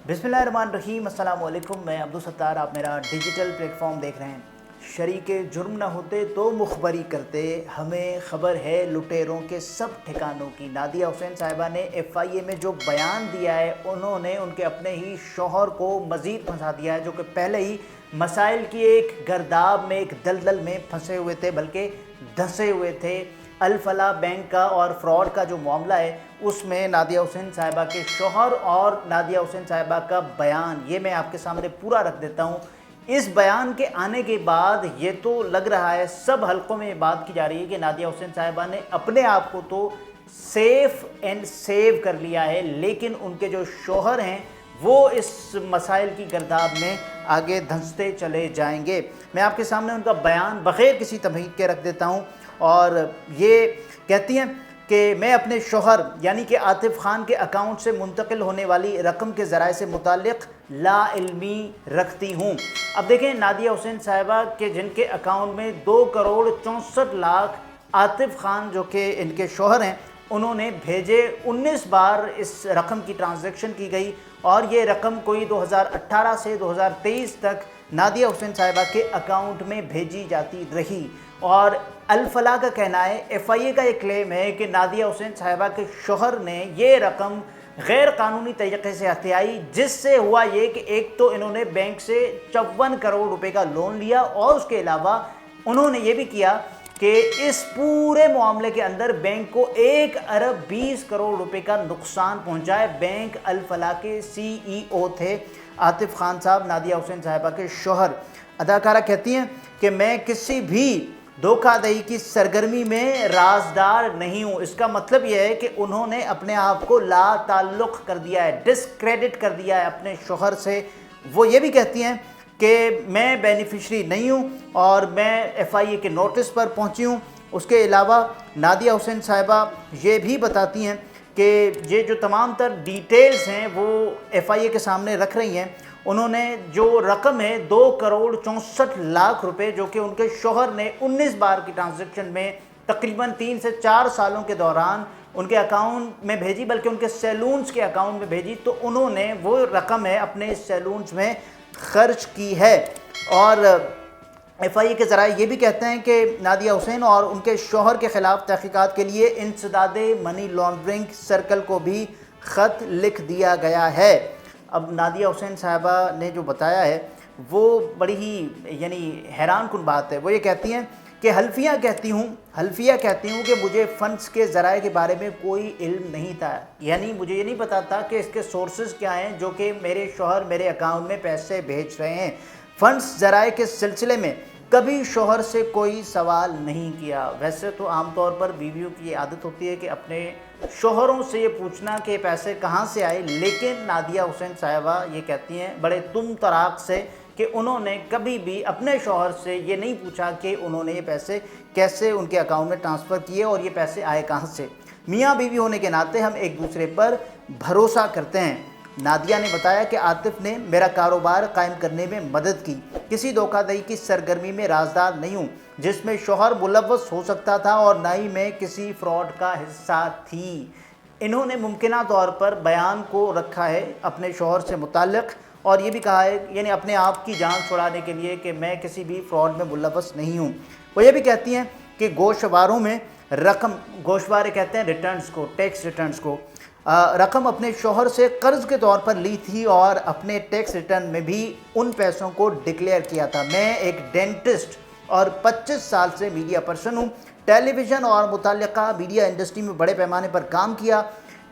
बिस्मिल्लाहिर्रहमानिर्रहीम, अस्सलाम वालेकुम। मैं अब्दुल सत्तार, आप मेरा डिजिटल प्लेटफॉर्म देख रहे हैं। शरीके जुर्म न होते तो मुखबरी करते, हमें ख़बर है लुटेरों के सब ठिकानों की। नादिया हुसैन साहिबा ने FIA में जो बयान दिया है, उन्होंने उनके अपने ही शौहर को मज़ीद फंसा दिया है, जो कि पहले ही मसाइल की एक गर्दाब में, एक दलदल में फंसे हुए थे, बल्कि धंसे हुए थे। अल-फलाह बैंक का और फ्रॉड का जो मामला है, उसमें नादिया हुसैन साहिबा के शौहर और नादिया हुसैन साहिबा का बयान, ये मैं आपके सामने पूरा रख देता हूँ। इस बयान के आने के बाद ये तो लग रहा है, सब हलकों में ये बात की जा रही है कि नादिया हुसैन साहिबा ने अपने आप को तो सेफ एंड सेव कर लिया है, लेकिन उनके जो शौहर हैं वो इस मसाइल की गर्दाब में आगे धंसते चले जाएंगे। मैं आपके सामने उनका बयान बग़ैर किसी तमहीद के रख देता हूँ। और ये कहती हैं कि मैं अपने शौहर यानी कि आतिफ़ ख़ान के अकाउंट से मुंतकिल होने वाली रकम के ज़राए से मुताल्लिक़ लाइल्मी रखती हूँ। अब देखें, नादिया हुसैन साहिबा के जिनके अकाउंट में 2,64,00,000 आतिफ़ ख़ान जो कि इनके शौहर हैं, उन्होंने भेजे। 19 बार इस रकम की ट्रांजैक्शन की गई और ये रकम कोई 2018 से 2023 तक नादिया हुसैन साहिबा के अकाउंट में भेजी जाती रही। और अल-फलाह का कहना है, FIA का ये क्लेम है कि नादिया हुसैन साहिबा के शौहर ने ये रकम गैर कानूनी तरीके से हथियाई, जिससे हुआ ये कि एक तो इन्होंने बैंक से 54 करोड़ रुपए का लोन लिया और उसके अलावा उन्होंने ये भी किया कि इस पूरे मामले के अंदर बैंक को 1 अरब 20 करोड़ रुपए का नुकसान पहुंचाए। बैंक अल-फलाह के CEO थे आतिफ़ ख़ान साहब, नादिया हुसैन साहिबा के शौहर। अदाकारा कहती हैं कि मैं किसी भी धोखाधड़ी की सरगर्मी में राजदार नहीं हूँ। इसका मतलब यह है कि उन्होंने अपने आप को ला ताल्लुक़ कर दिया है, डिस्क्रेडिट कर दिया है अपने शौहर से। वो ये भी कहती हैं कि मैं बेनिफिशरी नहीं हूँ और मैं FIA के नोटिस पर पहुँची हूँ। उसके अलावा नादिया हुसैन साहिबा ये भी बताती हैं कि ये जो तमाम तर डिटेल्स हैं वो FIA के सामने रख रही हैं। उन्होंने जो रकम है 2,64,00,000 रुपए, जो कि उनके शौहर ने 19 बार की ट्रांजैक्शन में तकरीबन 3 से 4 सालों के दौरान उनके अकाउंट में भेजी, बल्कि उनके सैलून्स के अकाउंट में भेजी, तो उन्होंने वो रकम है अपने सैलून्स में खर्च की है। और FIA के ज़राए ये भी कहते हैं कि नादिया हुसैन और उनके शौहर के ख़िलाफ़ तहक़ीक़ात के लिए इंसदादे मनी लॉन्ड्रिंग सर्कल को भी ख़त लिख दिया गया है। अब नादिया हुसैन साहिबा ने जो बताया है वो बड़ी ही यानी हैरान कुन बात है। वो ये कहती हैं कि हल्फिया कहती हूँ कि मुझे फ़ंड्स के ज़राए के बारे में कोई इल्म नहीं था, यानी मुझे ये नहीं पता था कि इसके सोर्सेज़ क्या हैं जो कि मेरे शौहर मेरे अकाउंट में पैसे भेज रहे हैं। फ़ंड्स ज़राए के सिलसिले में कभी शौहर से कोई सवाल नहीं किया। वैसे तो आमतौर पर बीवियों की आदत होती है कि अपने शौहरों से ये पूछना कि पैसे कहाँ से आए, लेकिन नादिया हुसैन साहिबा ये कहती हैं बड़े तुम तराक से कि उन्होंने कभी भी अपने शौहर से ये नहीं पूछा कि उन्होंने ये पैसे कैसे उनके अकाउंट में ट्रांसफ़र किए और ये पैसे आए कहाँ से। मियाँ बीवी होने के नाते हम एक दूसरे पर भरोसा करते हैं। नादिया ने बताया कि आतिफ़ ने मेरा कारोबार कायम करने में मदद की, किसी धोखाधड़ी की सरगर्मी में राजदार नहीं हूँ जिसमें शौहर मुलव्वस हो सकता था और ना ही मैं किसी फ्रॉड का हिस्सा थी। इन्होंने मुमकिना तौर पर बयान को रखा है अपने शौहर से मुताल्लिक़ और ये भी कहा है, यानी अपने आप की जान छुड़ाने के लिए, कि मैं किसी भी फ्रॉड में मुलव्वस नहीं हूँ। वो ये भी कहती हैं कि गोशवारों में रकम, गोशवारे कहते हैं रिटर्न्स को, टैक्स रिटर्न्स को, रकम अपने शौहर से कर्ज़ के तौर पर ली थी और अपने टैक्स रिटर्न में भी उन पैसों को डिक्लेयर किया था। मैं एक डेंटिस्ट और 25 साल से मीडिया पर्सन हूँ, टेलीविज़न और मुतल्लिका मीडिया इंडस्ट्री में बड़े पैमाने पर काम किया।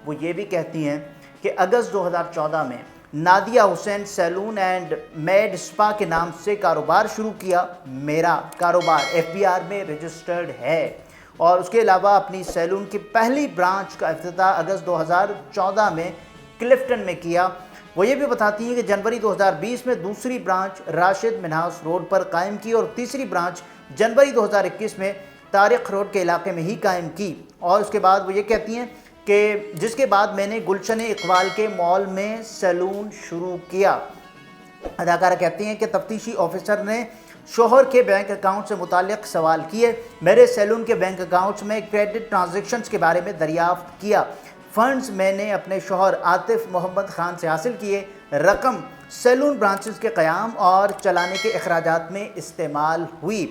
वो ये भी कहती हैं कि अगस्त 2014 में Nadia Hussain salon and med spa के नाम से कारोबार शुरू किया। मेरा कारोबार FBR में रजिस्टर्ड है और उसके अलावा अपनी सैलून की पहली ब्रांच का इफ्तिताह अगस्त 2014 में क्लिफ्टन में किया। वो ये भी बताती हैं कि जनवरी 2020 में दूसरी ब्रांच राशिद मिन्हास रोड पर कायम की और तीसरी ब्रांच जनवरी 2021 में तारिक रोड के इलाके में ही कायम की। और उसके बाद वो ये कहती हैं कि जिसके बाद मैंने गुलशन इकबाल के मॉल में सैलून शुरू किया। अदाकारा कहती हैं कि तफ्तीशी ऑफिसर ने शौहर के बैंक अकाउंट से मुताल्लिक़ सवाल किए, मेरे सैलून के बैंक अकाउंट्स में क्रेडिट ट्रांजैक्शंस के बारे में दरियाफ़्त किया। फ़ंड्स मैंने अपने शौहर आतिफ़ मोहम्मद ख़ान से हासिल किए رقم سیلون برانچز کے قیام اور چلانے کے اخراجات میں استعمال ہوئی۔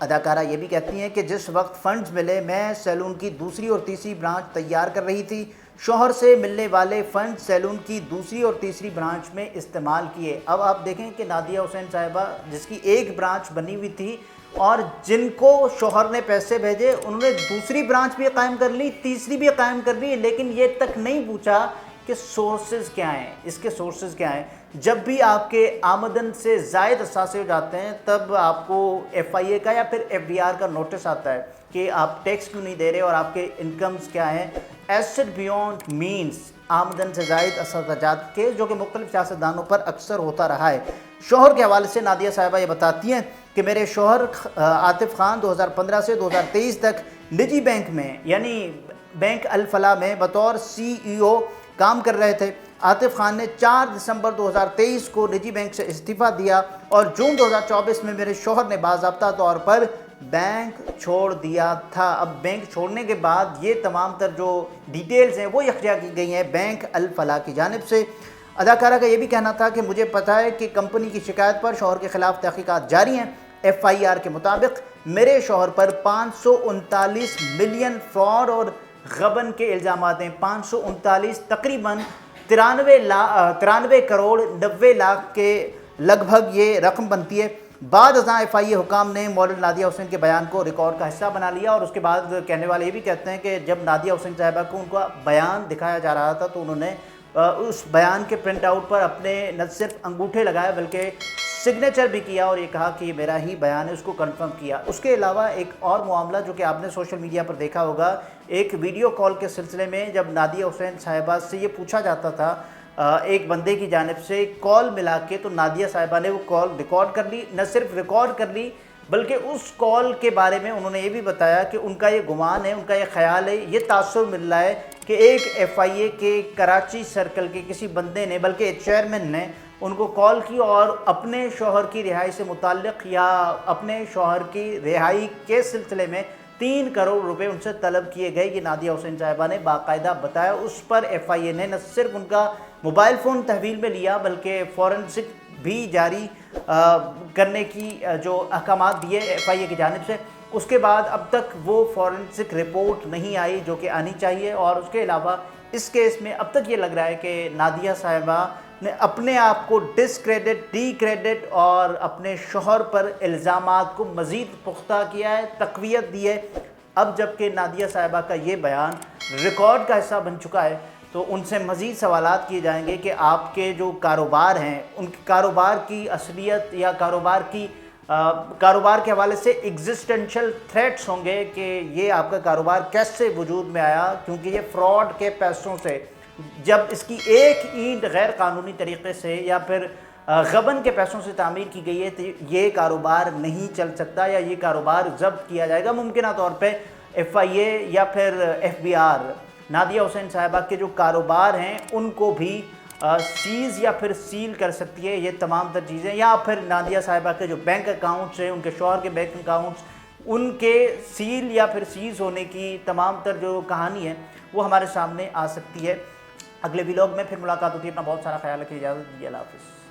اداکارہ یہ بھی کہتی ہیں کہ جس وقت فنڈز ملے میں سیلون کی دوسری اور تیسری برانچ تیار کر رہی تھی، شوہر سے ملنے والے فنڈ سیلون کی دوسری اور تیسری برانچ میں استعمال کیے۔ اب آپ دیکھیں کہ نادیہ حسین صاحبہ جس کی ایک برانچ بنی ہوئی تھی اور جن کو شوہر نے پیسے بھیجے انہوں نے دوسری برانچ بھی قائم کر لی، تیسری بھی قائم کر لی، لیکن یہ تک نہیں پوچھا کہ سورسز کیا ہیں، اس کے سورسز کیا ہیں۔ جب بھی آپ کے آمدن سے زائد اثاثے ہو جاتے ہیں تب آپ کو ایف آئی اے کا یا پھر ایف بی آر کا نوٹس آتا ہے کہ آپ ٹیکس کیوں نہیں دے رہے اور آپ کے انکمز کیا ہیں۔ ایسٹ بیونڈ مینز، آمدن سے زائد اخراجات کے، جو کہ مختلف سیاستدانوں پر اکثر ہوتا رہا ہے۔ شوہر کے حوالے سے نادیہ صاحبہ یہ بتاتی ہیں کہ میرے شوہر عاطف خان 2015 سے 2023 تک نجی بینک میں یعنی بینک الفلاح میں بطور سی ای او کام کر رہے تھے۔ عاطف خان نے 4 دسمبر 2023 کو نجی بینک سے استعفیٰ دیا اور جون 2024 میں میرے شوہر نے باضابطہ طور پر بینک چھوڑ دیا تھا۔ اب بینک چھوڑنے کے بعد یہ تمام تر جو ڈیٹیلز ہیں وہ یکجا کی گئی ہیں بینک الفلاح کی جانب سے۔ اداکارہ کا یہ بھی کہنا تھا کہ مجھے پتہ ہے کہ کمپنی کی شکایت پر شوہر کے خلاف تحقیقات جاری ہیں۔ ایف آئی آر کے مطابق میرے شوہر پر 539 ملین فراڈ اور غبن کے الزامات ہیں۔ 539 تقریباً 93 کروڑ 90 لاکھ کے لگ بھگ یہ رقم بنتی ہے۔ بعد ازاں ایف آئی اے حکام نے ماڈل نادیہ حسین کے بیان کو ریکارڈ کا حصہ بنا لیا اور اس کے بعد کہنے والے یہ بھی کہتے ہیں کہ جب نادیہ حسین صاحبہ کو ان کا بیان دکھایا جا رہا تھا تو انہوں نے اس بیان کے پرنٹ آؤٹ پر اپنے نہ صرف انگوٹھے لگائے بلکہ سگنیچر بھی کیا اور یہ کہا کہ یہ میرا ہی بیان ہے، اس کو کنفرم کیا۔ اس کے علاوہ ایک اور معاملہ جو کہ آپ نے سوشل میڈیا پر دیکھا ہوگا، ایک ویڈیو کال کے سلسلے میں جب نادیہ حسین صاحبہ سے یہ پوچھا جاتا تھا ایک بندے کی جانب سے کال ملا کے، تو نادیہ صاحبہ نے وہ کال ریکارڈ کر لی، نہ صرف ریکارڈ کر لی بلکہ اس کال کے بارے میں انہوں نے یہ بھی بتایا کہ ان کا یہ گمان ہے، ان کا یہ خیال ہے، یہ تاثر مل رہا ہے کہ ایک ایف آئی اے کے کراچی سرکل کے کسی بندے نے بلکہ ایک چیئرمین نے ان کو کال کی اور اپنے شوہر کی رہائی سے متعلق یا اپنے شوہر کی رہائی کے سلسلے میں 3 کروڑ روپے ان سے طلب کیے گئے۔ یہ نادیہ حسین صاحبہ نے باقاعدہ بتایا۔ اس پر ایف آئی اے نے نہ صرف ان کا موبائل فون تحویل میں لیا بلکہ فورنسک بھی جاری کرنے کی جو احکامات دیے ایف آئی اے کی جانب سے، اس کے بعد اب تک وہ فورنسک رپورٹ نہیں آئی جو کہ آنی چاہیے۔ اور اس کے علاوہ اس کیس میں اب تک یہ لگ رہا ہے کہ نادیہ صاحبہ نے اپنے آپ کو ڈسکریڈٹ، ڈی کریڈٹ اور اپنے شوہر پر الزامات کو مزید پختہ کیا ہے، تقویت دی ہے۔ اب جب کہ نادیہ صاحبہ کا یہ بیان ریکارڈ کا حصہ بن چکا ہے تو ان سے مزید سوالات کیے جائیں گے کہ آپ کے جو کاروبار ہیں ان کے کاروبار کی اصلیت یا کاروبار کے حوالے سے ایگزسٹنشل تھریٹس ہوں گے کہ یہ آپ کا کاروبار کیسے وجود میں آیا، کیونکہ یہ فراڈ کے پیسوں سے، جب اس کی ایک اینٹ غیر قانونی طریقے سے یا پھر غبن کے پیسوں سے تعمیر کی گئی ہے تو یہ کاروبار نہیں چل سکتا یا یہ کاروبار ضبط کیا جائے گا۔ ممکنہ طور پہ ایف آئی اے یا پھر ایف بی آر نادیہ حسین صاحبہ کے جو کاروبار ہیں ان کو بھی سیز یا پھر سیل کر سکتی ہے، یہ تمام تر چیزیں، یا پھر نادیہ صاحبہ کے جو بینک اکاؤنٹس ہیں، ان کے شوہر کے بینک اکاؤنٹس، ان کے سیل یا پھر سیز ہونے کی تمام تر جو کہانی ہے وہ ہمارے سامنے آ سکتی ہے۔ اگلے ویلاگ میں پھر ملاقات ہوتی ہے۔ اپنا بہت سارا خیال رکھیے، اجازت دیجیے، اللہ حافظ۔